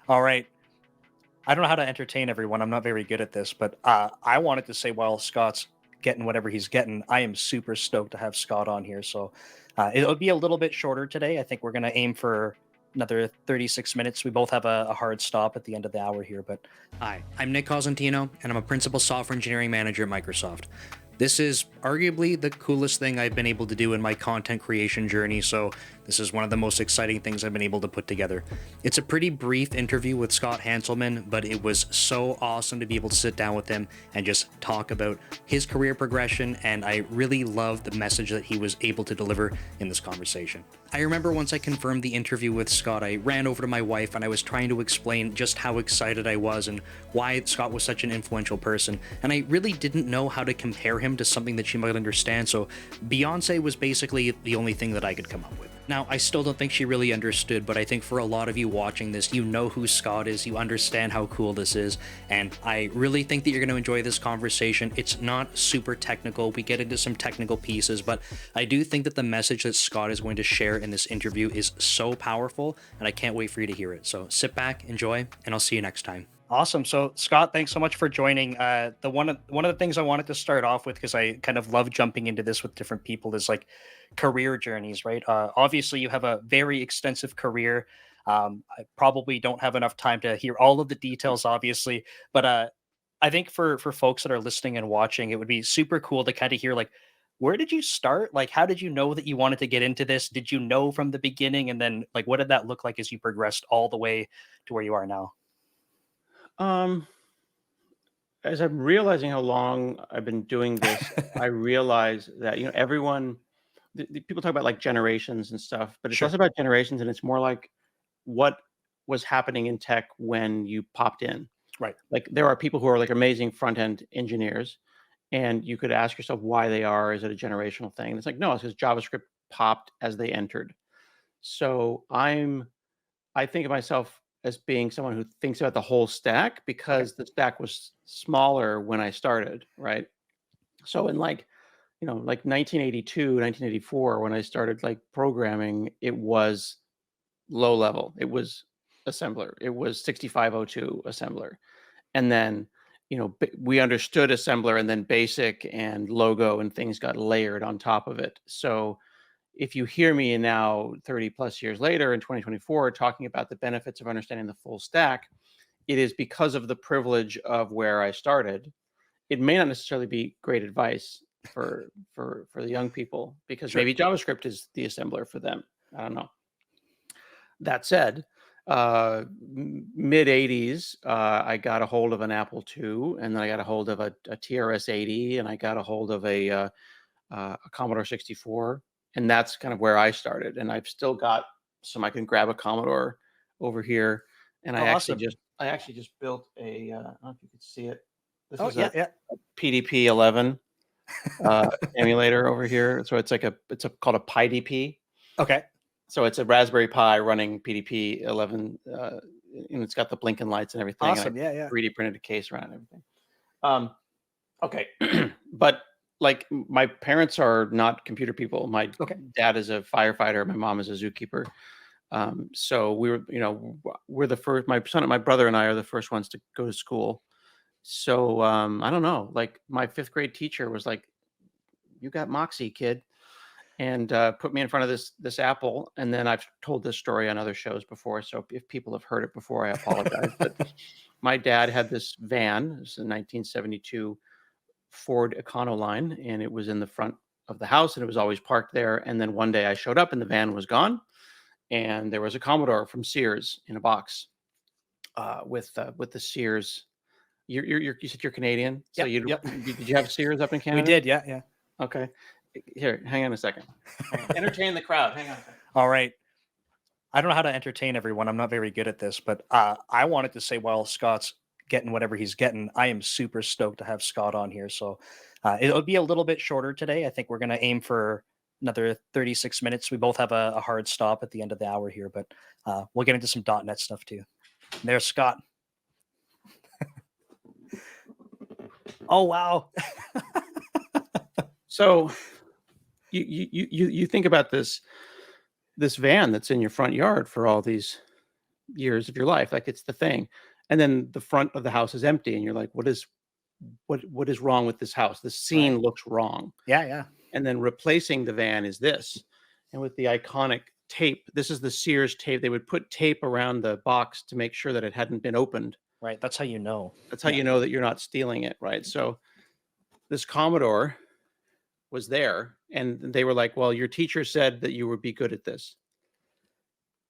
All right. I don't know how to entertain everyone. I'm not very good at this, but I wanted to say while Scott's getting whatever he's getting, I am super stoked to have Scott on here. So it'll be a little bit shorter today. I think we're going to aim for another 36 minutes. We both have a hard stop at the end of the hour here, but hi, I'm Nick Cosentino, and I'm a principal software engineering manager at Microsoft. This is arguably the coolest thing I've been able to do in my content creation journey, so this is one of the most exciting things I've been able to put together. It's a pretty brief interview with Scott Hanselman, but it was so awesome to be able to sit down with him and just talk about his career progression, and I really loved the message that he was able to deliver in this conversation. I remember once I confirmed the interview with Scott, I ran over to my wife and I was trying to explain just how excited I was and why Scott was such an influential person, and I really didn't know how to compare him to something that she might understand, so Beyonce was basically the only thing that I could come up with. Now, I still don't think she really understood, but I think for a lot of you watching this, you know who Scott is, you understand how cool this is, and I really think that you're going to enjoy this conversation. It's not super technical, we get into some technical pieces, but I do think that the message that Scott is going to share in this interview is so powerful, and I can't wait for you to hear it. So sit back, enjoy, and I'll see you next time. Awesome. So Scott, thanks so much for joining. The one of the things I wanted to start off with, because I kind of love jumping into this with different people, is like career journeys, right? Obviously, you have a very extensive career. I probably don't have enough time to hear all of the details, obviously, but I think for folks that are listening and watching, it would be super cool to kind of hear like, where did you start? Like, how did you know that you wanted to get into this? Did you know from the beginning? And then, like, what did that look like as you progressed all the way to where you are now? Um, as I'm realizing how long I've been doing this, I realize that, everyone people talk about, like, generations and stuff, but it's less Sure. about generations, and it's more like what was happening in tech when you popped in. Right. Like, there are people who are, like, amazing front-end engineers, and you could ask yourself why they are. Is it a generational thing? And it's like, no, it's because JavaScript popped as they entered. So I think of myself as being someone who thinks about the whole stack Okay. because the stack was smaller when I started, right? So in like 1982, 1984, when I started like programming, it was low level. It was assembler. It was 6502 assembler. And then, we understood assembler and then basic and logo and things got layered on top of it. So if you hear me now 30 plus years later in 2024 talking about the benefits of understanding the full stack, it is because of the privilege of where I started. It may not necessarily be great advice for the young people because Sure. maybe JavaScript is the assembler for them. I don't know. That said, mid 80s, I got a hold of an Apple II, and then I got a hold of a TRS 80, and I got a hold of a Commodore 64, and that's kind of where I started. And I've still got some. I can grab a Commodore over here, and Oh, awesome. I actually just built I don't know if you could see it. This Oh, is yeah, a yeah. PDP 11 emulator over here. So it's called a PyDP. Okay. So it's a Raspberry Pi running PDP 11, and it's got the blinking lights and everything. And I Awesome. Yeah, yeah. 3D printed a case around and everything. Um, Okay. But, like, my parents are not computer people. My Okay. dad is a firefighter, my mom is a zookeeper. So we were, we're the first my son and my brother and I are the first ones to go to school. So, I don't know, like, my 5th grade teacher was like, "You got moxie, kid," and, put me in front of this apple, and then I've told this story on other shows before, so if people have heard it before, I apologize, but my dad had this van. This is a 1972 Ford Econoline, and it was in the front of the house, and it was always parked there. And then one day I showed up, and the van was gone, and there was a Commodore from Sears in a box with the Sears. You said you're Canadian, so Yep. Yep. did you have Sears up in We Canada? did. Yeah, yeah. Okay, here, hang on a second. Hang on. Entertain the crowd. Hang on a second. All right. I don't know how to entertain everyone. I'm not very good at this, but I wanted to say while Scott's getting whatever he's getting, I am super stoked to have Scott on here. So it'll be a little bit shorter today. I think we're going to aim for another 36 minutes. We both have a hard stop at the end of the hour here, but we'll get into some .NET stuff too. There's Scott. Oh, wow. So you think about this van that's in your front yard for all these years of your life. Like it's the thing. And then the front of the house is empty, and you're like, what is wrong with this house? The scene Right. looks wrong. Yeah, yeah. And then replacing the van is this. And with the iconic tape, this is the Sears tape. They would put tape around the box to make sure that it hadn't been opened. Right. That's how you know. That's how you know that you're not stealing it, right? So this Commodore was there, and they were like, well, your teacher said that you would be good at this.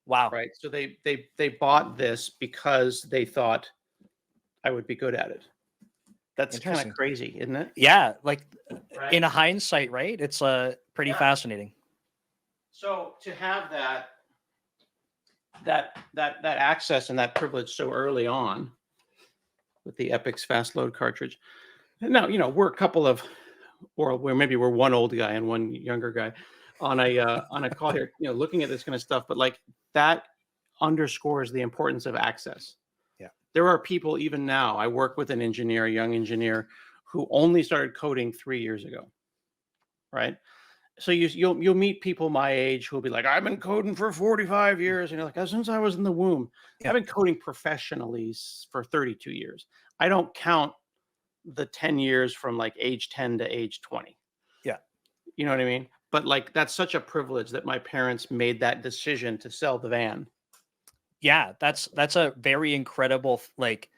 Wow. Right. So they bought this because they thought I would be good at it. That's kind of Interesting. crazy, isn't it? Yeah, like Right. in a hindsight, right? It's pretty Yeah. fascinating. So to have that access and that privilege so early on with the Epix fast load cartridge. Now, we're a couple of, or maybe we're one old guy and one younger guy on a call here, looking at this kind of stuff, but like that underscores the importance of access. Yeah. There are people even now, I work with an engineer, a young engineer, who only started coding 3 years ago. Right. So you'll meet people my age who'll be like, I've been coding for 45 years. And you're like, since I was in the womb, Yeah. I've been coding professionally for 32 years. I don't count the 10 years from like age 10 to age 20. Yeah. You know what I mean? But like, that's such a privilege that my parents made that decision to sell the van. Yeah, that's a very incredible like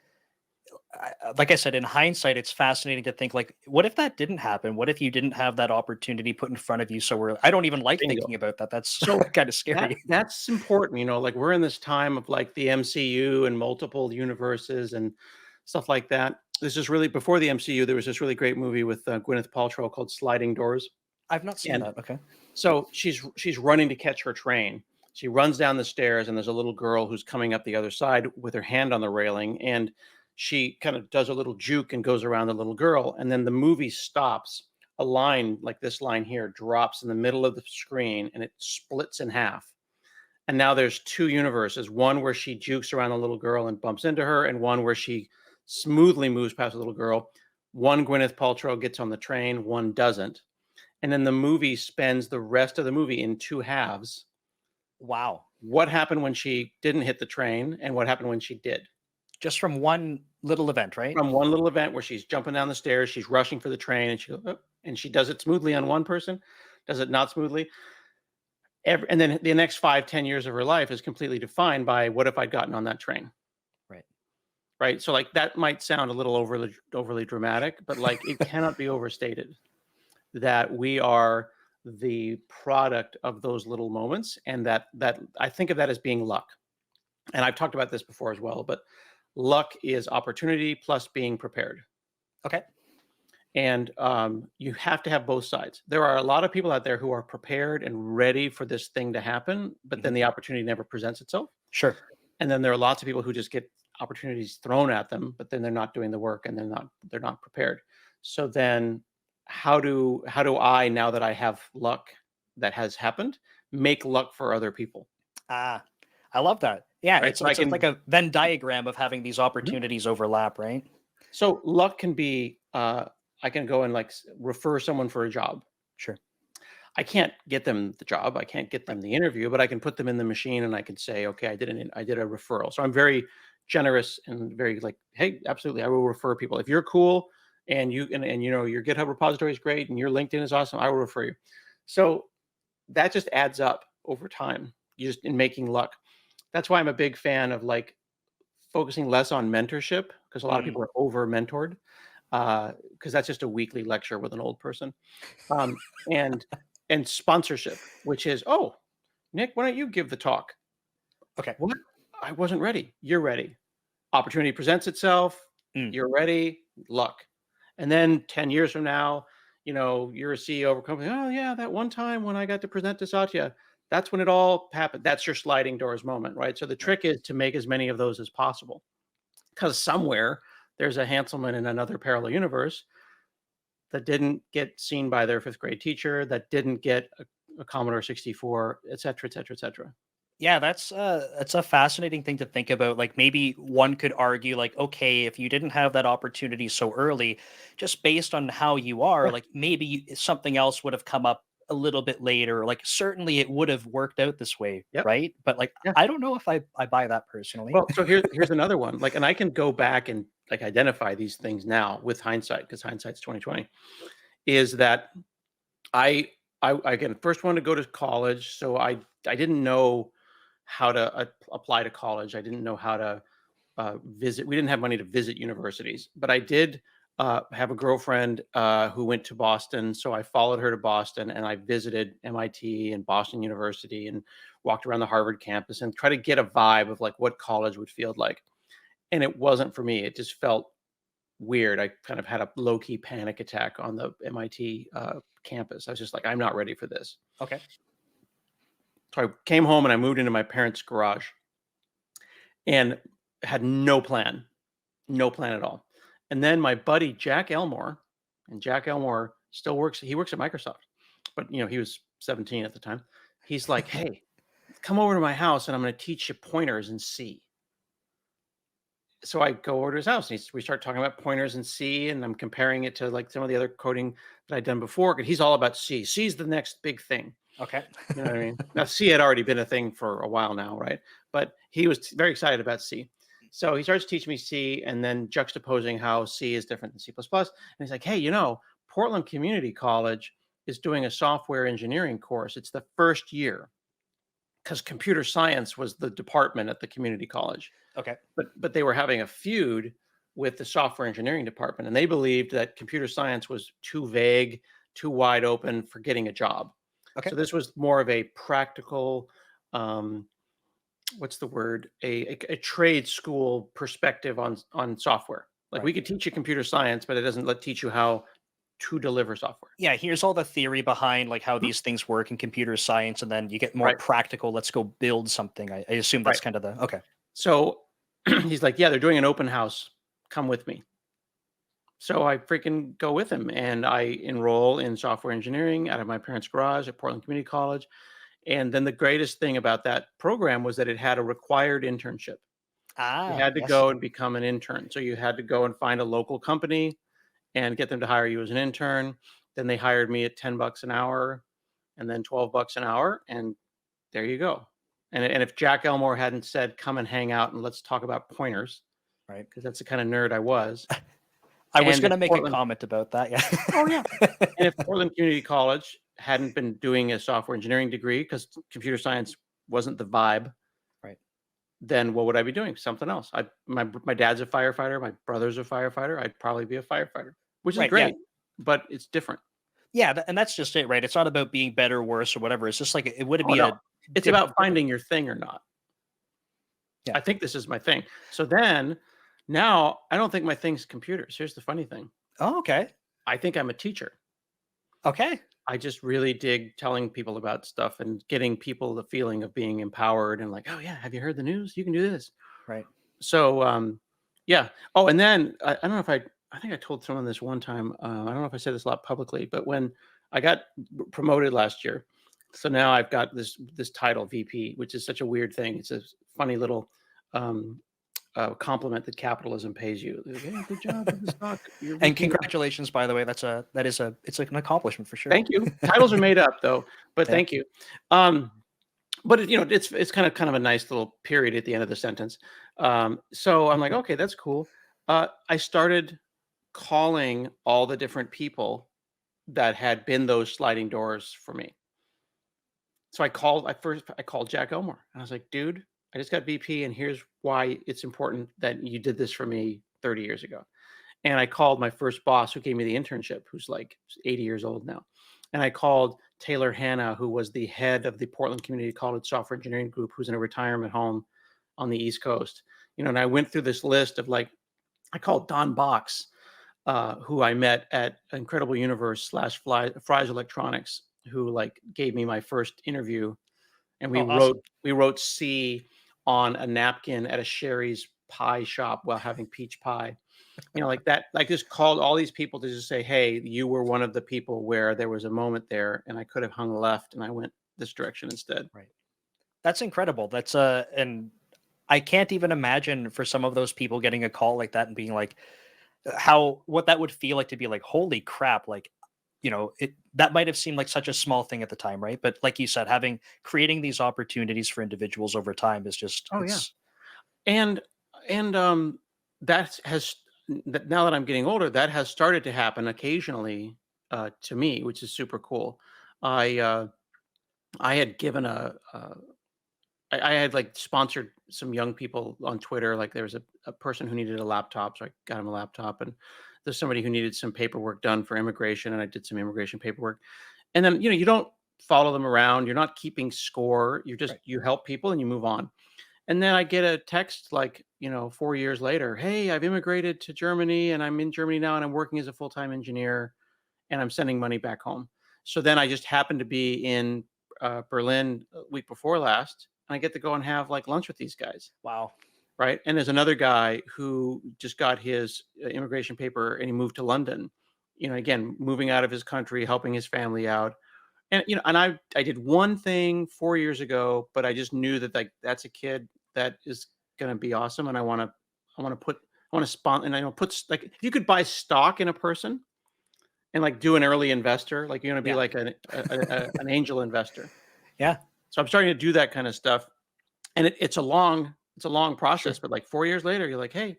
I said, in hindsight, it's fascinating to think like, what if that didn't happen? What if you didn't have that opportunity put in front of you? So I don't even like Bingo. thinking about that. That's So kind of scary. that's important. Like we're in this time of like the MCU and multiple universes and stuff like that. This is really before the MCU. There was this really great movie with Gwyneth Paltrow called Sliding Doors. I've not seen And that. Okay. so she's running to catch her train. She runs down the stairs, and there's a little girl who's coming up the other side with her hand on the railing, and she kind of does a little juke and goes around the little girl, and then the movie stops. A line like this line here drops in the middle of the screen, and it splits in half. And now there's two universes, one where she jukes around the little girl and bumps into her, and one where she smoothly moves past the little girl. One Gwyneth Paltrow gets on the train, one doesn't. And then the movie spends the rest of the movie in two halves. Wow. What happened when she didn't hit the train, and what happened when she did? Just from one little event, right? From one little event where she's jumping down the stairs, she's rushing for the train, and she goes, oh, and she does it smoothly on one person, does it not smoothly. And then the next 5-10 years of her life is completely defined by what if I'd gotten on that train. Right. So like that might sound a little overly dramatic, but like it cannot be overstated that we are the product of those little moments, and that I think of that as being luck. And I've talked about this before as well, but luck is opportunity plus being prepared. Okay. And you have to have both sides. There are a lot of people out there who are prepared and ready for this thing to happen, but then the opportunity never presents itself. Sure. And then there are lots of people who just get opportunities thrown at them, but then they're not doing the work, and they're not prepared. So then how do I, now that I have luck that has happened, make luck for other people? I love that. Yeah, Right? it's like a Venn diagram of having these opportunities overlap, right? So luck can be, I can go and like refer someone for a job. Sure. I can't get them the job. I can't get them the interview, but I can put them in the machine, and I can say, okay, I did a referral. So I'm very generous and very like, hey, absolutely, I will refer people. If you're cool and your GitHub repository is great and your LinkedIn is awesome, I will refer you. So that just adds up over time, just in making luck. That's why I'm a big fan of like focusing less on mentorship, because a lot of people are over mentored, because that's just a weekly lecture with an old person, and sponsorship, which is, oh, Nick, why don't you give the talk? Okay. What? I wasn't ready. You're ready. Opportunity presents itself. You're ready. Luck. And then 10 years from now, you're a CEO of a company. Oh yeah, that one time when I got to present to Satya, that's when it all happened. That's your sliding doors moment, right? So the trick is to make as many of those as possible, because somewhere there's a Hanselman in another parallel universe that didn't get seen by their 5th grade teacher, that didn't get a Commodore 64, et cetera, et cetera, et cetera. Yeah, that's a fascinating thing to think about. Like maybe one could argue like, okay, if you didn't have that opportunity so early, just based on how you are, like maybe something else would have come up a little bit later, like certainly it would have worked out this way, Yep. right? But like Yeah. I don't know if I buy that personally. Well, so here's another one. Like, and I can go back and like identify these things now with hindsight, because hindsight's 2020. Is that I again first wanted to go to college, so I didn't know how to apply to college. I didn't know how to visit. We didn't have money to visit universities, but I did have a girlfriend who went to Boston, so I followed her to Boston and I visited MIT and Boston University and walked around the Harvard campus and try to get a vibe of like what college would feel like. And it wasn't for me. It just felt weird. I kind of had a low key panic attack on the MIT campus. I was just like, I'm not ready for this. Okay. So I came home and I moved into my parents' garage and had no plan at all. And then my buddy Jack Elmore, and Jack Elmore still works. He works at Microsoft, but he was 17 at the time. He's like, "Hey, come over to my house, and I'm going to teach you pointers in C." So I go over to his house, and we start talking about pointers in C, and I'm comparing it to like some of the other coding that I'd done before. And he's all about C. C's the next big thing. Okay. You know what I mean? Now C had already been a thing for a while now, right? But he was very excited about C. So he starts teaching me C and then juxtaposing how C is different than C++. And he's like, hey, Portland Community College is doing a software engineering course. It's the first year because computer science was the department at the community college. Okay. But they were having a feud with the software engineering department. And they believed that computer science was too vague, too wide open for getting a job. Okay. So this was more of a practical, what's the word? A trade school perspective on software. Like we could teach you computer science, but it doesn't teach you how to deliver software. Yeah, here's all the theory behind like how these things work in computer science, and then you get more practical. Let's go build something. I assume that's kind of the okay. So he's like, yeah, they're doing an open house. Come with me. So I freaking go with him and I enroll in software engineering out of my parents' garage at Portland Community College. And then the greatest thing about that program was that it had a required internship. You had to go and become an intern. So you had to go and find a local company and get them to hire you as an intern. Then they hired me at $10 an hour and then $12 an hour. And there you go. And if Jack Elmore hadn't said, come and hang out and let's talk about pointers, right? Because that's the kind of nerd I was. I was going to make a comment about that. Yeah. Oh, yeah. And if Portland Community College hadn't been doing a software engineering degree because computer science wasn't the vibe, right? Then what would I be doing? Something else. My dad's a firefighter. My brother's a firefighter. I'd probably be a firefighter, which is great, but it's different. Yeah, and that's just it, right? It's not about being better, worse, or whatever. It's just like it would be It's about finding your thing or not. Yeah. I think this is my thing. So then now I don't think my thing's computers. Here's the funny thing. Oh, okay. I think I'm a teacher. Okay. I just really dig telling people about stuff and getting people the feeling of being empowered and like, oh yeah, have you heard the news? You can do this. Right. So yeah. Oh, and then I don't know if I think I told someone this one time. I don't know if I said this a lot publicly, but when I got promoted last year, so now I've got this title VP, which is such a weird thing. It's a funny little compliment that capitalism pays you. Hey, good job with the stock. And congratulations, by the way. It's like an accomplishment for sure. Thank you. Titles are made up though, but thank you. But it's kind of a nice little period at the end of the sentence. So I'm like, okay, that's cool. I started calling all the different people that had been those sliding doors for me. So I called Jack Elmore. I was like, dude, I just got VP and here's why it's important that you did this for me 30 years ago. And I called my first boss who gave me the internship, who's like 80 years old now. And I called Taylor Hanna, who was the head of the Portland Community College Software Engineering Group, who's in a retirement home on the East Coast. And I went through this list of I called Don Box, who I met at Incredible Universe / Fry's Electronics, who gave me my first interview. And we wrote C on a napkin at a Sherry's pie shop while having peach pie. That, just called all these people to just say, hey, you were one of the people where there was a moment there and I could have hung left and I went this direction instead. Right. That's incredible. That's and I can't even imagine for some of those people getting a call like that and being like, what that would feel like to be like, holy crap. that might have seemed like such a small thing at the time, right? But like you said, creating these opportunities for individuals over time is just Oh yeah. it's And that has now that I'm getting older, that has started to happen occasionally to me, which is super cool. I I had given I had like sponsored some young people on Twitter. Like there was a person who needed a laptop, so I got him a laptop, and there's somebody who needed some paperwork done for immigration, and I did some immigration paperwork. And then you don't follow them around, you're not keeping score, right. you help people and you move on. And then I get a text like, 4 years later, "Hey, I've immigrated to Germany and I'm in Germany now and I'm working as a full-time engineer and I'm sending money back home." So then I just happened to be in Berlin a week before last, and I get to go and have like lunch with these guys, Wow. right? And there's another guy who just got his immigration paper and he moved to London. Again, moving out of his country, helping his family out. And and I did one thing 4 years ago, but I just knew that like that's a kid that is going to be awesome, and I want to put I want to spawn and I don't put like if you could buy stock in a person and like do an early investor, like you're going to be Yeah. like an angel investor. Yeah. So I'm starting to do that kind of stuff, and it's a long Sure. process, but like 4 years later, you're like, hey,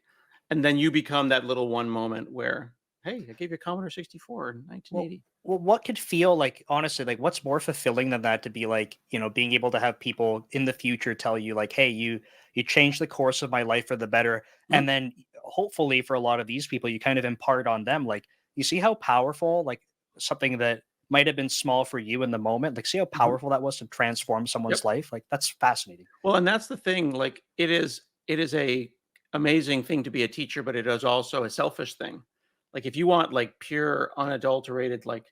and then you become that little one moment where, hey, I gave you a Commodore 64 in Well, 1980. what could feel like, honestly, like what's more fulfilling than that, to be like, being able to have people in the future tell you like, hey, you changed the course of my life for the better. Mhm. And then hopefully for a lot of these people, you kind of impart on them. Like, you see how powerful, like something that might have been small for you in the moment, like see how Mhm. powerful that was to transform someone's Yep. life. Like that's fascinating. Well, and that's the thing, like, it is a amazing thing to be a teacher, but it is also a selfish thing. Like, if you want, like, pure, unadulterated, like,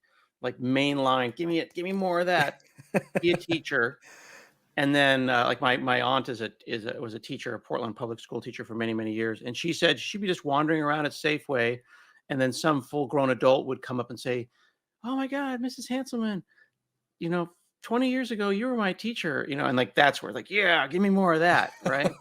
mainline, give me more of that," be a teacher, and then, like, my aunt is a was a teacher, a Portland public school teacher for many, many years, and she said she'd be just wandering around at Safeway, and then some full-grown adult would come up and say, "Oh my god, Mrs. Hanselman, you know, 20 years ago, you were my teacher," and like that's where like, yeah, give me more of that, right?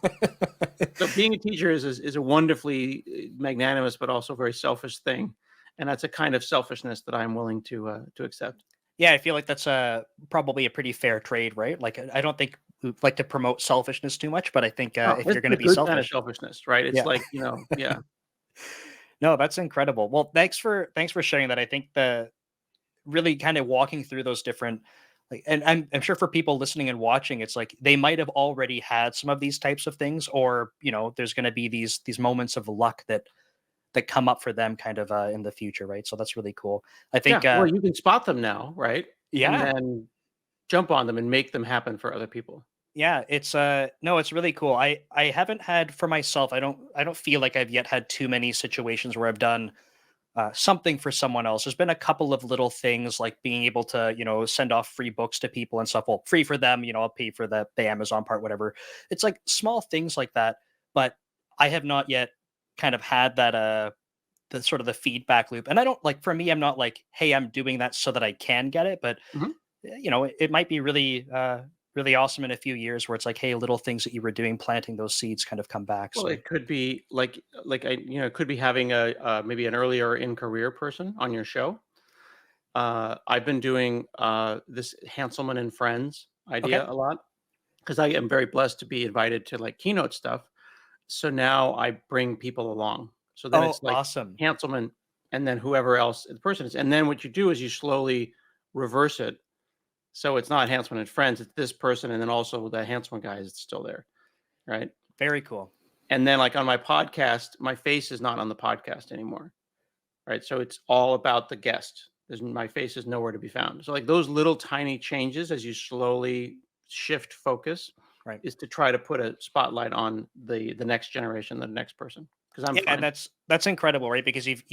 So being a teacher is a wonderfully magnanimous, but also very selfish thing, and that's a kind of selfishness that I'm willing to accept. Yeah, I feel like that's probably a pretty fair trade, right? Like, I don't think we like to promote selfishness too much, but I think Oh, if it's you're going the to be good kind of selfish, selfishness, right? It's yeah. like yeah. No, that's incredible. Well, thanks for sharing that. I think the really kind of walking through those different, like, and I'm sure for people listening and watching, it's like they might have already had some of these types of things, or there's going to be these moments of luck that come up for them kind of in the future, right? So that's really cool. I Yeah, think well, you can spot them now, right? And yeah. then jump on them and make them happen for other people. Yeah, it's no, it's really cool. I haven't had for myself. I don't feel like I've yet had too many situations where I've done something for someone else. There's been a couple of little things like being able to, send off free books to people and stuff. Well, free for them, I'll pay for the Amazon part, whatever. It's like small things like that. But I have not yet kind of had that the sort of the feedback loop. And I don't like, for me, I'm not like, hey, I'm doing that so that I can get it, but Mhm. it might be really really awesome in a few years where it's like, hey, little things that you were doing, planting those seeds kind of come back. Well, So it could be like it could be having a maybe an earlier in career person on your show. I've been doing this Hanselman and Friends okay. idea a lot because I am very blessed to be invited to like keynote stuff. So now I bring people along. So then Oh, it's like awesome. Hanselman and then whoever else the person is. And then what you do is you slowly reverse it. So it's not Hanselman and Friends, it's this person and then also the Hanselman guy is still there. Right. Very cool. And then like on my podcast, my face is not on the podcast anymore. Right? So it's all about the guest. My face is nowhere to be found. So like those little tiny changes as you slowly shift focus Right. is to try to put a spotlight on the next generation, the next person. Because I'm Yeah, and fine. that's incredible, right? Because you've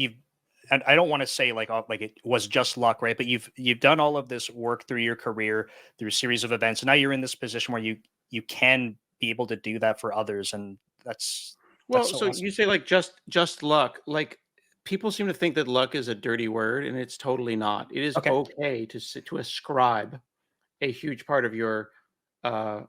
and I don't want to say like, oh, like it was just luck, right? But you've done all of this work through your career, through a series of events, and now you're in this position where you can be able to do that for others, and that's Well, so so you awesome. say like just luck. Like people seem to think that luck is a dirty word, and it's totally not. It is Okay. okay to ascribe a huge part of uh,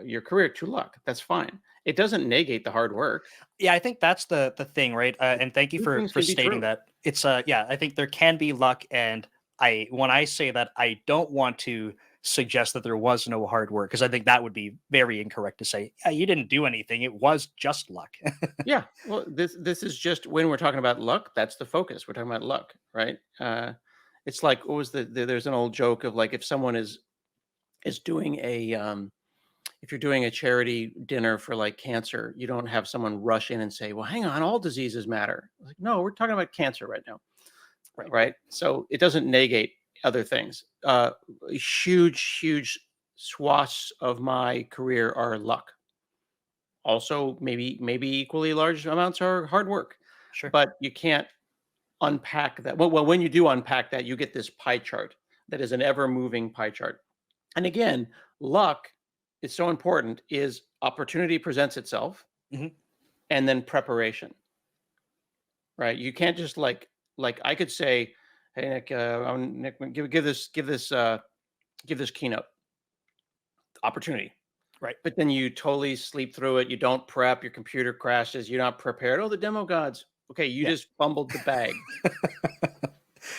your career to luck. That's fine. It doesn't negate the hard work. Yeah, I think that's the thing, right? And thank you Two for things can be stating true. that. It's yeah, I think there can be luck and I when I say that, I don't want to suggest that there was no hard work because I think that would be very incorrect to say, yeah, you didn't do anything. It was just luck. Yeah. Well, this is just when we're talking about luck, that's the focus. We're talking about luck, right? It's like what was there's an old joke of like if someone is doing a if you're doing a charity dinner for like cancer, you don't have someone rush in and say, "Well, hang on, all diseases matter." Like, no, we're talking about cancer right now, Right. right? So it doesn't negate other things. Huge swaths of my career are luck. Also, maybe equally large amounts are hard work, Sure. but you can't unpack that. Well, when you do unpack that, you get this pie chart that is an ever moving pie chart. And again, luck is so important. Is opportunity presents itself, Hmm. and then preparation, right? You can't just like I could say, "Hey Nick, Nick, give this keynote opportunity." Right. But then you totally sleep through it. You don't prep. Your computer crashes. You're not prepared. Oh, the demo gods. Okay, you Yeah. just fumbled the bag,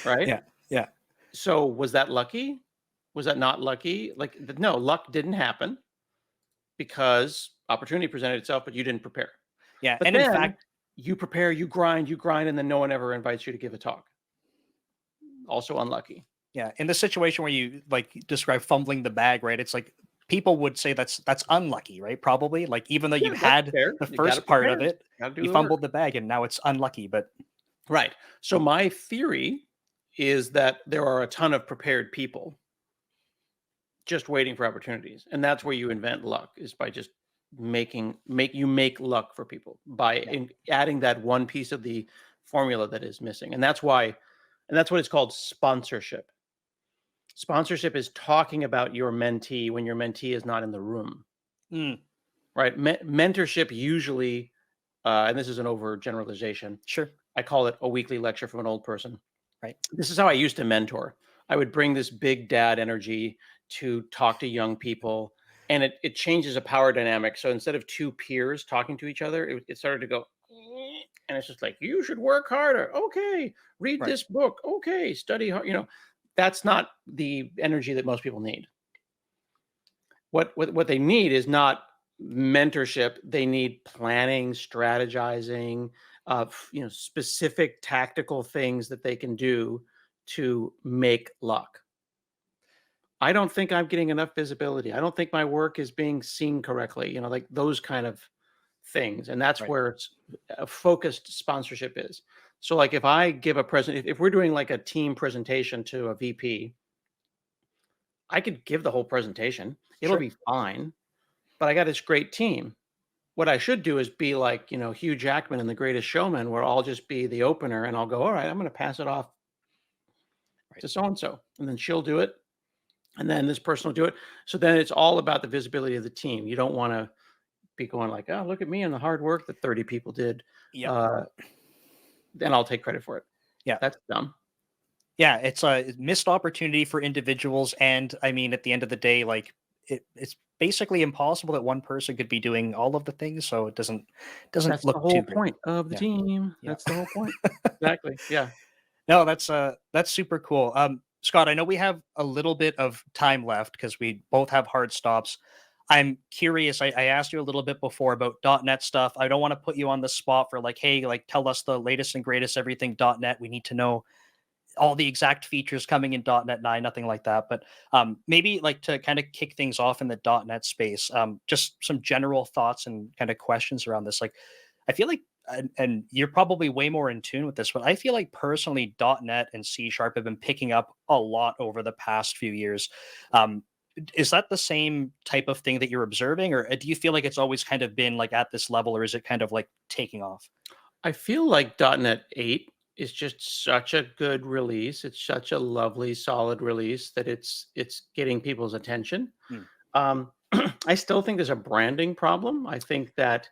right? Yeah. Yeah. So was that lucky? Was that not lucky? Like no, luck didn't happen because opportunity presented itself, but you didn't prepare. Yeah. But And in then fact, you prepare, you grind, and then no one ever invites you to give a talk. Also unlucky. yeah, in the situation where you like describe fumbling the bag, right? It's like people would say that's unlucky, right? Probably like even though Yeah, you that's had fair. the You got to first part of prepare. it, Got to do you the work. fumbled the bag and now it's unlucky. But Right. So my theory is that there are a ton of prepared people just waiting for opportunities, and that's where you invent luck is by just make luck for people by yeah, adding that one piece of the formula that is missing, and that's what it's called sponsorship. Sponsorship is talking about your mentee when your mentee is not in the room, mm, right? Mentorship usually, and this is an overgeneralization. sure, I call it a weekly lecture from an old person. right, This is how I used to mentor. I would bring this big dad energy to talk to young people, and it changes a power dynamic. So instead of two peers talking to each other, it started to go, "Eh," and it's just like, you should work harder. Okay, read right, this book. Okay, study hard. That's not the energy that most people need. What they need is not mentorship. They need planning, strategizing, specific tactical things that they can do to make luck. I don't think I'm getting enough visibility. I don't think my work is being seen correctly. Like those kind of things, and that's right, where it's a focused sponsorship is. So, like, if I give a present, if we're doing like a team presentation to a VP, I could give the whole presentation. It'll sure, be fine, but I got this great team. What I should do is be like, Hugh Jackman in The Greatest Showman, where I'll just be the opener and I'll go, all right, I'm going to pass it off right, to so and so. And then she'll do it. And then this person will do it. So then it's all about the visibility of the team. You don't want to be going like, oh, look at me and the hard work that 30 people did. yep, Uh, then I'll take credit for it. yeah. That's dumb. Yeah, it's a missed opportunity for individuals, and I mean, at the end of the day, like it's basically impossible that one person could be doing all of the things, so it doesn't That's the look too whole great. point of the Yeah, team. yeah. That's the whole point. Exactly. Yeah. No, that's super cool. Scott, I know we have a little bit of time left because we both have hard stops. I'm curious. I asked you a little bit before about .NET stuff. I don't want to put you on the spot for like, hey, like tell us the latest and greatest everything .NET. We need to know all the exact features coming in .NET 9, nothing like that. But maybe like to kind of kick things off in the .NET space, just some general thoughts and kind of questions around this. Like, I feel like, and you're probably way more in tune with this, but I feel like personally, .NET and C Sharp have been picking up a lot over the past few years. Um, is that the same type of thing that you're observing, or do you feel like it's always kind of been like at this level, or is it kind of like taking off? I feel like .NET 8 is just such a good release. It's such a lovely, solid release that it's getting people's attention. Hmm, Um, I still think there's a branding problem. I think that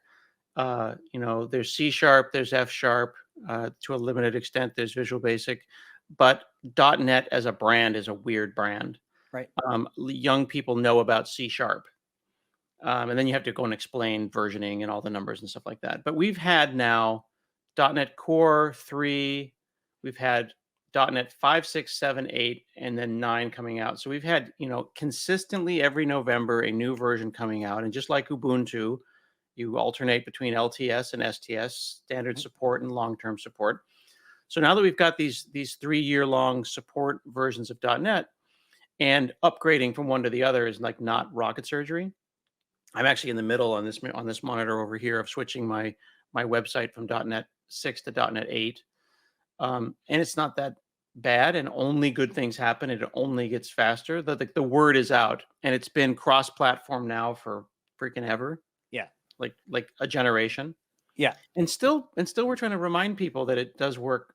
there's C sharp, there's F sharp, to a limited extent, there's Visual Basic, but .NET as a brand is a weird brand. right. Young people know about C sharp, and then you have to go and explain versioning and all the numbers and stuff like that. But we've had now .NET Core 3, we've had .NET 5, 6, 7, 8, and then 9 coming out. So we've had, consistently every November a new version coming out. And just like Ubuntu, you alternate between LTS and STS, standard Mhm. support and long-term support. So now that we've got these 3-year-long support versions of .NET, and upgrading from one to the other is like not rocket surgery. I'm actually in the middle on this monitor over here of switching my website from .NET 6 to .NET 8. And it's not that bad, and only good things happen. It only gets faster. The word is out, and it's been cross-platform now for freaking ever, Yeah. like a generation. Yeah. And still we're trying to remind people that it does work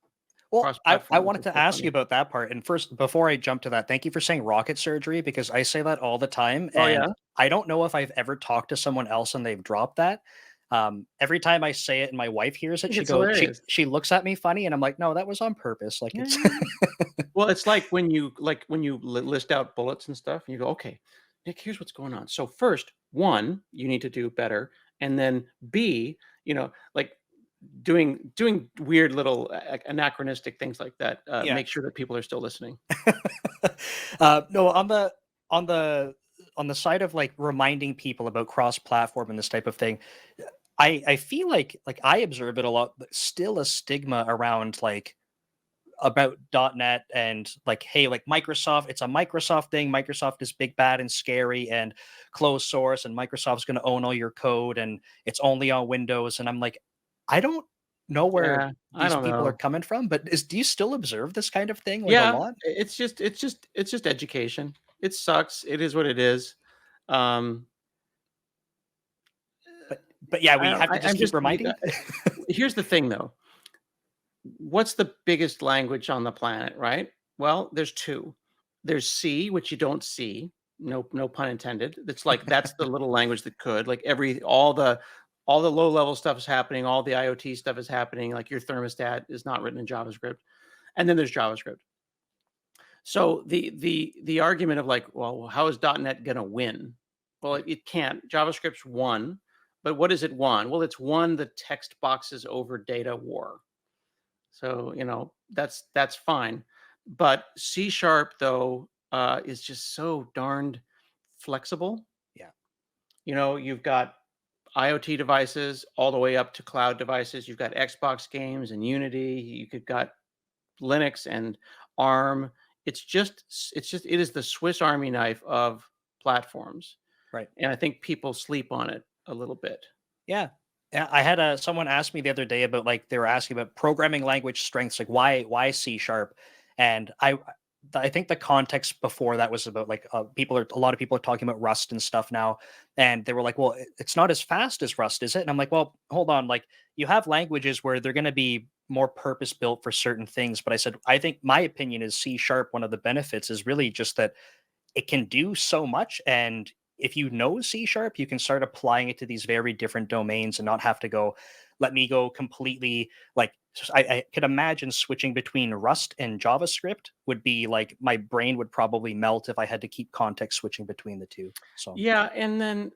Well, I cross-platform, which wanted is to so ask you funny. about that part. And first, before I jump to that, thank you for saying rocket surgery because I say that all the time. Oh, And yeah? I don't know if I've ever talked to someone else and they've dropped that. Every time I say it and my wife hears I it, think it's hilarious. she looks at me funny and I'm like, no, that was on purpose. Like Yeah, it's yeah, yeah. Well, it's like when you list out bullets and stuff, and you go, "Okay, Nick, here's what's going on." So first, one, you need to do better, and then B, like doing weird little anachronistic things like that. yeah. Make sure that people are still listening. No, on the on the side of like reminding people about cross-platform and this type of thing, I feel like I observe it a lot, but still a stigma around like about .NET and like, hey, like Microsoft, it's a Microsoft thing. Microsoft is big, bad, and scary and closed source, and Microsoft's going to own all your code, and it's only on Windows. And I'm like, I don't know where Yeah, I these don't people are know. coming from, but do you still observe this kind of thing like a Yeah, lot? it's just education. It sucks. It is what it is. Um, But yeah, I we don't. have to just I'm keep just. reminding. Here's the thing, though. What's the biggest language on the planet, right? Well, there's two. There's C, which you don't see. No pun intended. It's like that's the little language that could. Like all the low level stuff is happening, all the IoT stuff is happening. Like your thermostat is not written in JavaScript. And then there's JavaScript. So the argument of like, well, how is .NET gonna win? Well, it can't. JavaScript's won, but what is it won? Well, it's won the text boxes over data war. So, that's fine. But C sharp though is just so darned flexible. Yeah, You've got IoT devices all the way up to cloud devices. You've got Xbox games and Unity. You could got Linux and ARM. It is the Swiss Army knife of platforms. right. And I think people sleep on it a little bit. Yeah. Yeah, I had someone ask me the other day about like they were asking about programming language strengths, like why C sharp, and I think the context before that was about like a lot of people are talking about Rust and stuff now, and they were like, well, it's not as fast as Rust, is it? And I'm like, well, hold on, like you have languages where they're going to be more purpose built for certain things, but I said I think my opinion is C sharp. One of the benefits is really just that it can do so much, and if you know C sharp you can start applying it to these very different domains and not have to go let me go completely like I could imagine switching between Rust and JavaScript would be like my brain would probably melt if I had to keep context switching between the two. So Yeah, and then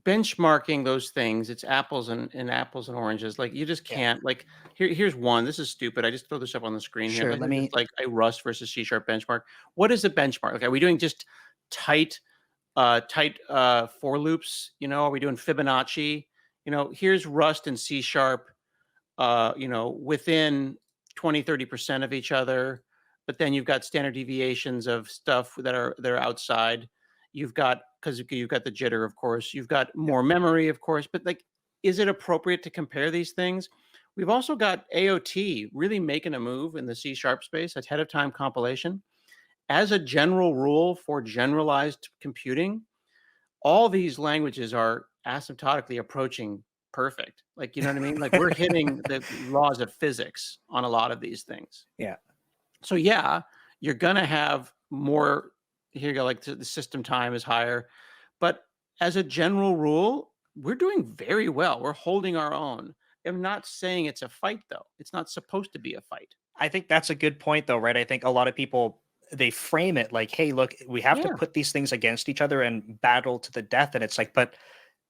benchmarking those things, it's apples and oranges. Like you just yeah, can't. Like here's one. This is stupid. I just throw this up on the screen here, sure, but let here's just me. like a Rust versus C sharp benchmark. What is a benchmark? Like, are we doing just tight, for loops? Are we doing Fibonacci? Here's Rust and C sharp within 20-30% of each other. But then you've got standard deviations of stuff that are outside. You've got because you've got the jitter, of course. You've got Yeah, more memory, of course. But like, is it appropriate to compare these things? We've also got AOT really making a move in the C sharp space, ahead of time compilation. As a general rule for generalized computing, all these languages are asymptotically approaching perfect. Like, you know what I mean? Like we're hitting the laws of physics on a lot of these things. yeah. So yeah, you're gonna have more. Here you go. Like the system time is higher, but as a general rule, we're doing very well. We're holding our own. I'm not saying it's a fight though. It's not supposed to be a fight. I think that's a good point though, right? I think a lot of people they frame it like, hey, look, we have to Yeah. put these things against each other and battle to the death. And it's like, but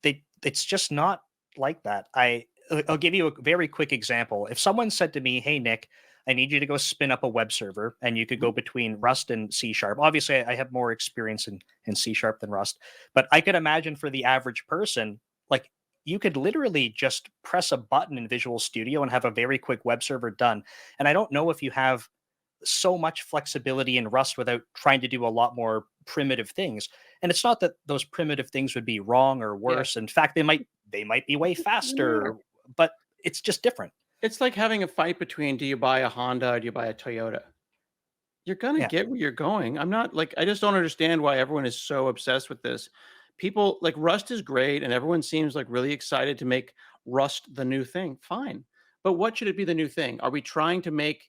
it's just not like that. I'll give you a very quick example. If someone said to me, "Hey Nick, I need you to go spin up a web server, and you could Mhm. go between Rust and C sharp. Obviously, I have more experience in C sharp than Rust, but I could imagine for the average person, like you could literally just press a button in Visual Studio and have a very quick web server done. And I don't know if you have so much flexibility in Rust without trying to do a lot more primitive things. And it's not that those primitive things would be wrong or Yeah. worse. In fact, they might be way Yeah. faster, but it's just different. It's like having a fight between, do you buy a Honda or do you buy a Toyota? You're gonna Yeah. get where you're going. I'm not like, I just don't understand why everyone is so obsessed with this. People like Rust is great and everyone seems like really excited to make Rust the new thing. Fine. But what should it be the new thing? Are we trying to make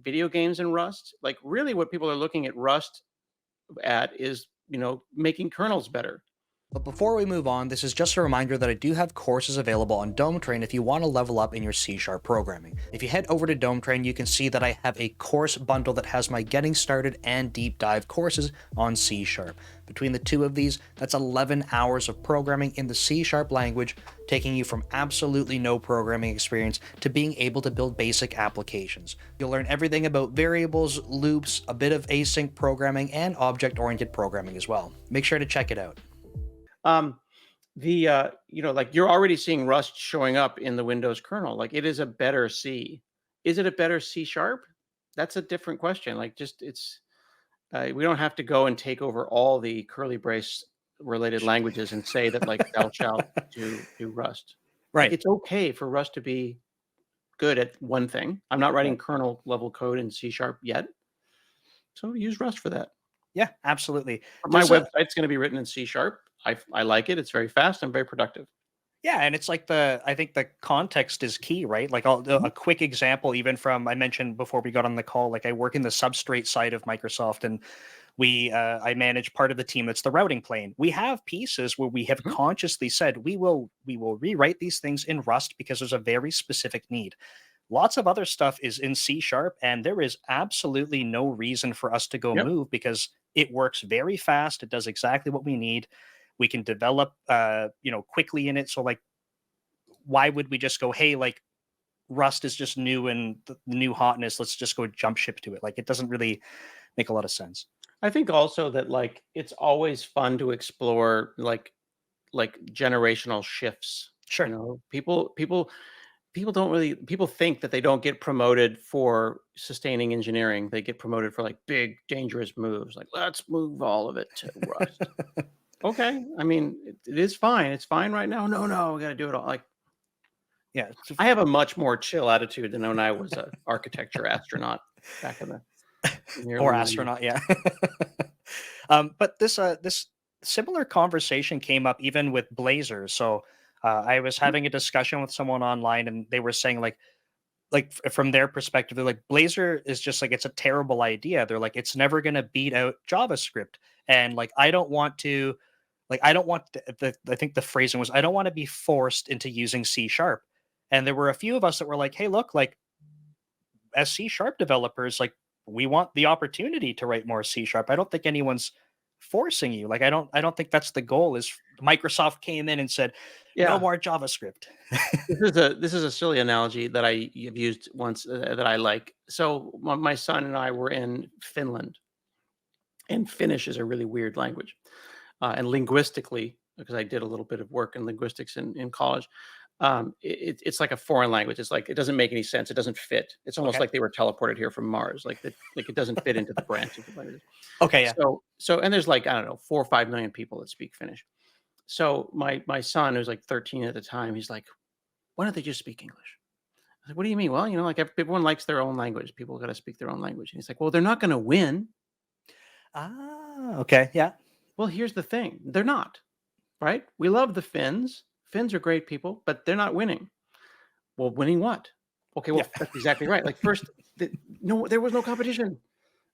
video games in Rust? Like really what people are looking at Rust at is, making kernels better. But before we move on, this is just a reminder that I do have courses available on Dome Train if you want to level up in your C Sharp programming. If you head over to Dome Train, you can see that I have a course bundle that has my getting started and deep dive courses on C Sharp. Between the two of these, that's 11 hours of programming in the C Sharp language, taking you from absolutely no programming experience to being able to build basic applications. You'll learn everything about variables, loops, a bit of async programming, and object-oriented programming as well. Make sure to check it out. Um, like you're already seeing Rust showing up in the Windows kernel. Like it is a better C. Is it a better C sharp? That's a different question. Like just we don't have to go and take over all the curly brace related languages and say that like thou shalt do Rust. Like Right. it's okay for Rust to be good at one thing. I'm not writing Right. kernel level code in C sharp yet. So use Rust for that. Yeah, absolutely. But my There's a website's going to be written in C sharp. I like it. It's very fast and very productive. Yeah, and it's like I think the context is key, right? Like Mhm. a quick example, even from I mentioned before we got on the call, like I work in the substrate side of Microsoft, and I manage part of the team that's the routing plane. We have pieces where we have Mhm. consciously said we will rewrite these things in Rust because there's a very specific need. Lots of other stuff is in C sharp, and there is absolutely no reason for us to go Yep. move because it works very fast. It does exactly what we need. We can develop, quickly in it. So, like, why would we just go, hey, like, Rust is just new and the new hotness. Let's just go jump ship to it. Like, it doesn't really make a lot of sense. I think also that like it's always fun to explore like generational shifts. Sure. People don't really people think that they don't get promoted for sustaining engineering. They get promoted for like big dangerous moves. Like let's move all of it to Rust. Okay. I mean, it is fine. It's fine right now. No, no, we got to do it all. Like Yeah. I have a much more chill attitude than when I was an architecture astronaut back in the early Or 90s. astronaut. Yeah. But this similar conversation came up even with Blazor. So I was Mhm. having a discussion with someone online, and they were saying from their perspective, they're like, Blazor is just like, it's a terrible idea. They're like, it's never going to beat out JavaScript. And like, I don't want I think the phrasing was, I don't want to be forced into using C sharp. And there were a few of us that were like, hey, look, like as C sharp developers, like we want the opportunity to write more C sharp. I don't think anyone's forcing you. Like, I don't think that's the goal is Microsoft came in and said, no Yeah. more JavaScript. This is a silly analogy that I have used once that I like. So my son and I were in Finland, and Finnish is a really weird language. And linguistically, because I did a little bit of work in linguistics in college, it's like a foreign language. It's like it doesn't make any sense. It doesn't fit. It's almost Okay. like they were teleported here from Mars. Like it doesn't fit into the branches of languages. Okay. Yeah. So and there's like I don't know 4 or 5 million people that speak Finnish. So my son, who's like 13 at the time, he's like, why don't they just speak English? I was like, what do you mean? Well, like everyone likes their own language. People got to speak their own language. And he's like, well, they're not going to win. Okay. Yeah. Well, here's the thing. They're not, right? We love the Finns. Finns are great people, but they're not winning. Well, winning what? Okay, Yeah. well, that's exactly right. Like first, no, there was no competition.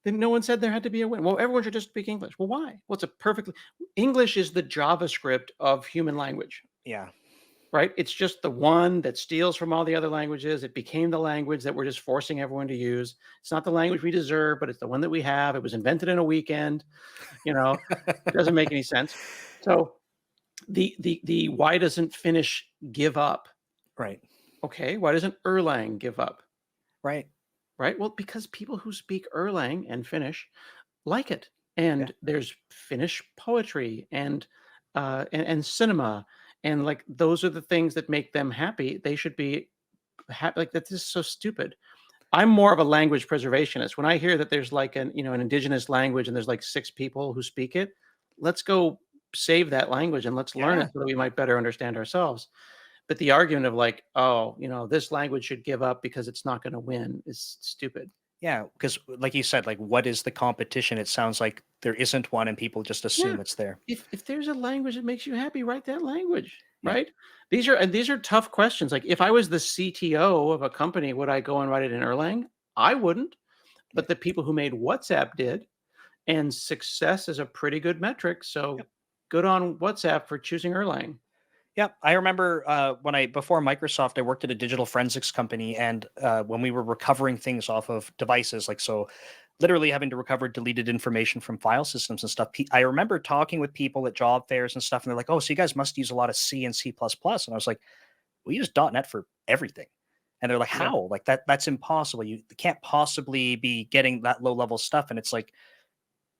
Then no one said there had to be a win. Well, everyone should just speak English. Well, why? Well, it's a perfectly English is the JavaScript of human language. Yeah. Right? It's just the one that steals from all the other languages. It became the language that we're just forcing everyone to use. It's not the language we deserve, but it's the one that we have. It was invented in a weekend. It doesn't make any sense. So the why doesn't Finnish give up? Right. Okay, why doesn't Erlang give up? Right. right? Well, because people who speak Erlang and Finnish like it. Yeah. And there's Finnish poetry and cinema, and like those are the things that make them happy. They should be happy. Like that's just so stupid. I'm more of a language preservationist. When I hear that there's like an indigenous language and there's like 6 people who speak it, let's go save that language and let's learn Yeah. it so that we might better understand ourselves. But the argument of like, oh, this language should give up because it's not going to win is stupid. Yeah, because like you said, like what is the competition? It sounds like there isn't one and people just Yeah. assume it's there. If there's a language that makes you happy, write that language, Yeah. right? These are tough questions. Like if I was the CTO of a company, would I go and write it in Erlang? I wouldn't, Yeah. but the people who made WhatsApp did, and success is a pretty good metric. So Yep. good on WhatsApp for choosing Erlang. Yeah, I remember when I before Microsoft, I worked at a digital forensics company, and when we were recovering things off of devices, like so, literally having to recover deleted information from file systems and stuff. I remember talking with people at job fairs and stuff, and they're like, "Oh, so you guys must use a lot of C and C++," and I was like, "We use .NET for everything," and they're like, Yeah. "How? Like that's impossible. You can't possibly be getting that low level stuff," and it's like,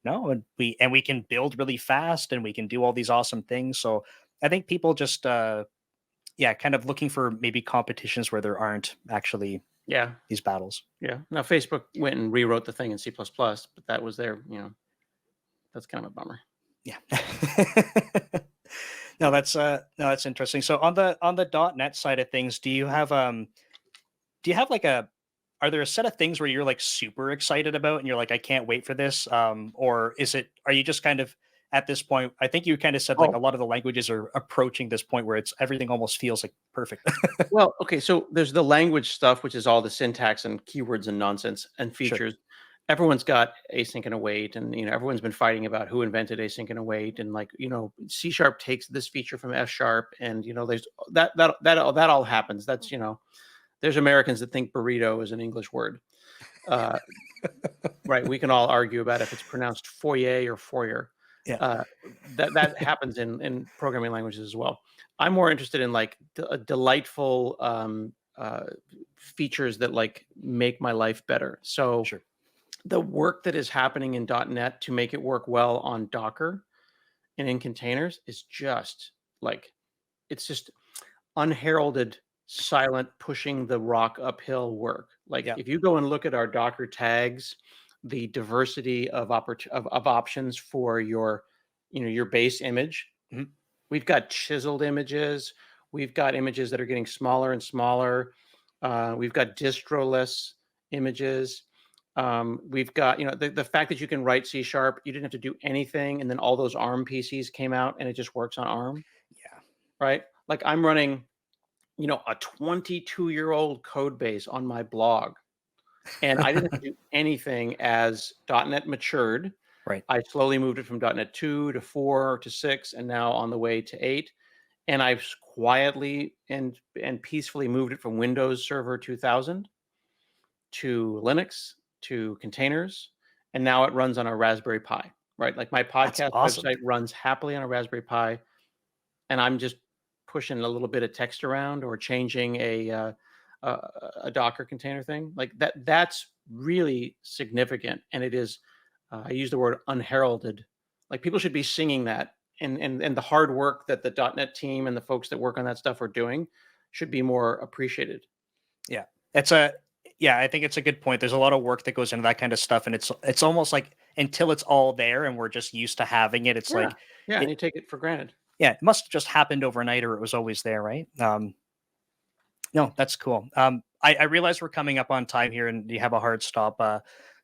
no, and we can build really fast, and we can do all these awesome things. So I think people just yeah, kind of looking for maybe competitions where there aren't actually Yeah. these battles. Yeah. Now Facebook went and rewrote the thing in C++, but that was that's kind of a bummer. Yeah. No, that's interesting. So on the .NET side of things, do you have like a are there a set of things where you're like super excited about and you're like, I can't wait for this? Or are you just kind of at this point? I think you kind of said like a Oh, lot of the languages are approaching this point where it's everything almost feels like perfect. well, okay, so there's the language stuff, which is all the syntax and keywords and nonsense and Sure. features. Everyone's got async and await, and everyone's been fighting about who invented async and await, and like C sharp takes this feature from F sharp, and there's that all happens. That's there's Americans that think burrito is an English word, uh, right? We can all argue about if it's pronounced foyer or foyer. Yeah. Uh, that happens in programming languages as well. I'm more interested in like delightful features that like make my life better. So Sure. the work that is happening in .NET to make it work well on Docker and in containers is just like it's just unheralded, silent, pushing the rock uphill work. Like Yeah. if you go and look at our Docker tags, the diversity of options for your base image, Mhm. we've got chiseled images, we've got images that are getting smaller and smaller, we've got distroless images. We've got the fact that you can write C sharp, you didn't have to do anything, and then all those ARM PCs came out, and it just works on ARM, Yeah. right? Like I'm running a 22-year-old code base on my blog, and I didn't do anything as .NET matured. Right. I slowly moved it from .NET 2 to 4 to 6, and now on the way to 8. And I've quietly and peacefully moved it from Windows Server 2000 to Linux to containers, and now it runs on a Raspberry Pi. Right, like my That's podcast awesome. website runs happily on a Raspberry Pi, and I'm just pushing a little bit of text around or changing a, a Docker container thing like that. That's really significant, and it is. I use the word unheralded. Like people should be singing that, and the hard work that the .NET team and the folks that work on that stuff are doing should be more appreciated. Yeah. It's a yeah, I think it's a good point. There's a lot of work that goes into that kind of stuff, and it's almost like until it's all there and we're just used to having it, it's Yeah, like yeah, and it you take it for granted. yeah, it must have just happened overnight or it was always there, right? No, that's cool. I realize we're coming up on time here and you have a hard stop.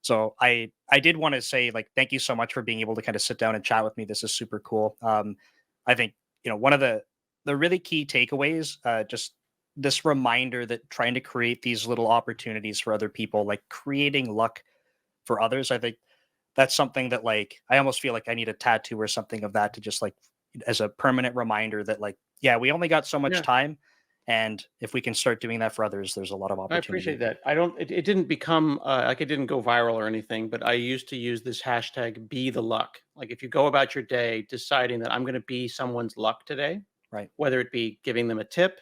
So I did want to say like thank you so much for being able to kind of sit down and chat with me. This is super cool. I think one of the really key takeaways, just this reminder that trying to create these little opportunities for other people, like creating luck for others. I think that's something that like I almost feel like I need a tattoo or something of that to just like as a permanent reminder that like yeah, we only got so much Yeah, time, and if we can start doing that for others, there's a lot of I appreciate opportunity. that. I don't. It didn't become like it didn't go viral or anything, but I used to use this hashtag "be the luck." Like if you go about your day deciding that I'm going to be someone's luck today, Right. whether it be giving them a tip,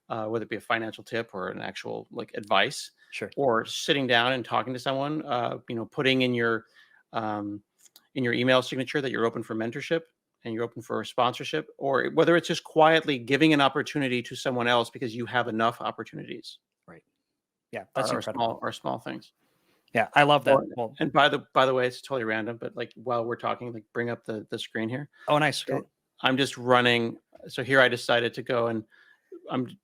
whether it be a financial tip or an actual like advice, Sure. or sitting down and talking to someone, putting um, in your email signature that you're open for mentorship and you're open for sponsorship, or whether it's just quietly giving an opportunity to someone else because you have enough opportunities, Right. Yeah, that's incredible. are small things. Yeah, I love Oh, that. Well, and by the way, it's totally random, but like while we're talking, like bring up the screen here. oh, nice. Okay. So I'm just running. So here I decided to go and I'm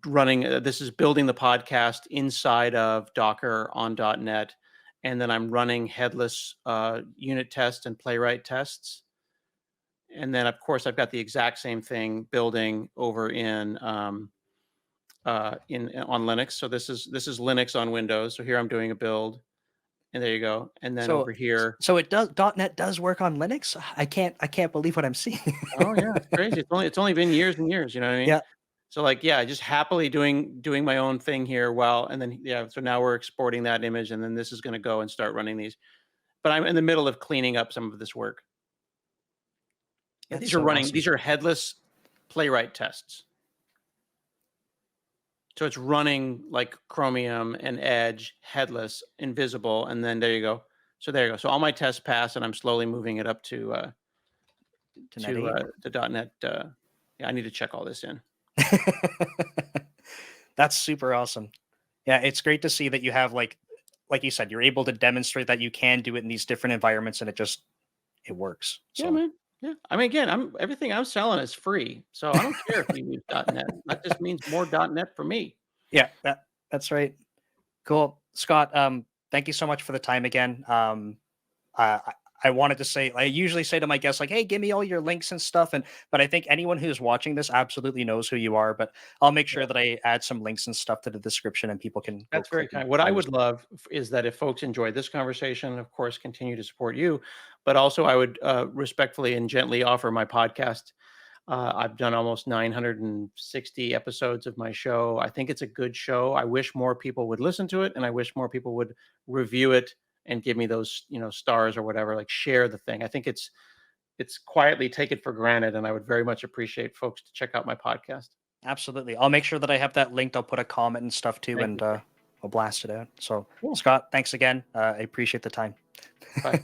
running. This is building the podcast inside of Docker on .NET, and then I'm running headless unit tests and playwright tests. And then of course I've got the exact same thing building over in on Linux. So this is Linux on Windows. So here I'm doing a build, and there you go. And then So over here, so it does .NET does work on Linux? I can't believe what I'm seeing. oh yeah, it's crazy. It's only been years and years. You know what I mean? Yeah, So like, yeah, just happily doing my own thing here. While and then yeah, so now we're exporting that image, and then this is going to go and start running these. But I'm in the middle of cleaning up some of this work. Yeah, that's these are so running. awesome. These are headless playwright tests. So it's running like Chromium and Edge, headless, invisible, and then there you go. So there you go. So all my tests pass, and I'm slowly moving it up To Net 8. to .NET. Yeah, I need to check all this in. That's super awesome. Yeah, it's great to see that you have like you said, you're able to demonstrate that you can do it in these different environments and it works. Yeah, So man. Yeah. I mean, again, everything I'm selling is free, so I don't care if you use .NET. That just means more .NET for me. yeah, that's right. Cool. Scott, thank you so much for the time again. I I I wanted to say I usually say to my guests like, "Hey, give me all your links and stuff," but I think anyone who's watching this absolutely knows who you are. But I'll make sure that I add some links and stuff to the description, and people can go That's very click and kind. What I follow. would love is that if folks enjoyed this conversation, of course, continue to support you, but also I would respectfully and gently offer my podcast. I've done almost 960 episodes of my show. I think it's a good show. I wish more people would listen to it, and I wish more people would review it and give me those, stars or whatever. Like share the thing. I think it's quietly taken for granted, and I would very much appreciate folks to check out my podcast. Absolutely. I'll make sure that I have that linked. I'll put a comment and stuff too, Thank and you, sir. I'll blast it out. So, Cool. Scott, thanks again. I appreciate the time. Bye.